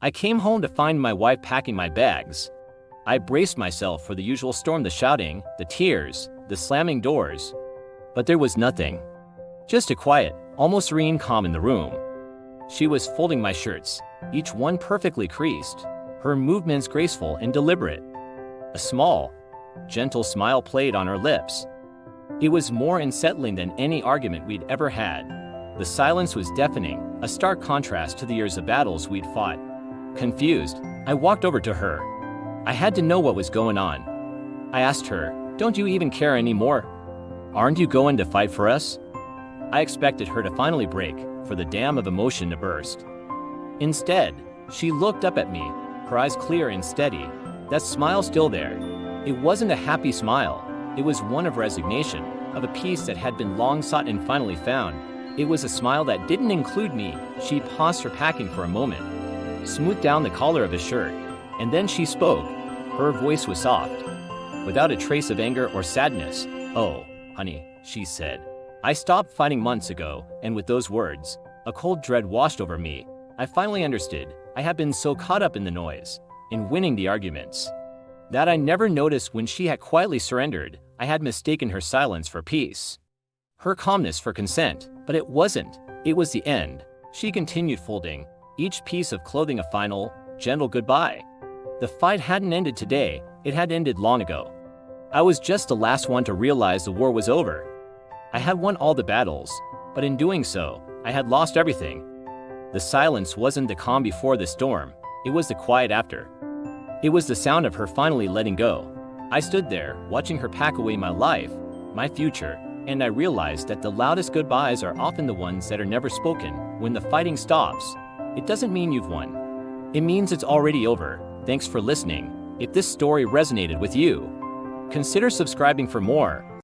I came home to find my wife packing my bags. I braced myself for the usual storm, the shouting, the tears, the slamming doors. But there was nothing. Just a quiet, almost serene calm in the room. She was folding my shirts, each one perfectly creased, her movements graceful and deliberate. A small, gentle smile played on her lips. It was more unsettling than any argument we'd ever had. The silence was deafening, a stark contrast to the years of battles we'd fought. Confused, I walked over to her. I had to know what was going on. I asked her, "Don't you even care anymore? Aren't you going to fight for us?" I expected her to finally break, for the dam of emotion to burst. Instead, she looked up at me, her eyes clear and steady, that smile still there. It wasn't a happy smile. It was one of resignation, of a peace that had been long sought and finally found. It was a smile that didn't include me. She paused her packing for a moment, smoothed down the collar of his shirt, and then she spoke. Her voice was soft, without a trace of anger or sadness. "Oh, honey," she said. "I stopped fighting months ago," and with those words, a cold dread washed over me. I finally understood. I had been so caught up in the noise, in winning the arguments, that I never noticed when she had quietly surrendered. I had mistaken her silence for peace, her calmness for consent, but it wasn't. It was the end. She continued folding, each piece of clothing a final, gentle goodbye. The fight hadn't ended today, it had ended long ago. I was just the last one to realize the war was over. I had won all the battles, but in doing so, I had lost everything. The silence wasn't the calm before the storm, it was the quiet after. It was the sound of her finally letting go. I stood there, watching her pack away my life, my future, and I realized that the loudest goodbyes are often the ones that are never spoken. When the fighting stops, it doesn't mean you've won. It means it's already over. Thanks for listening. If this story resonated with you, consider subscribing for more.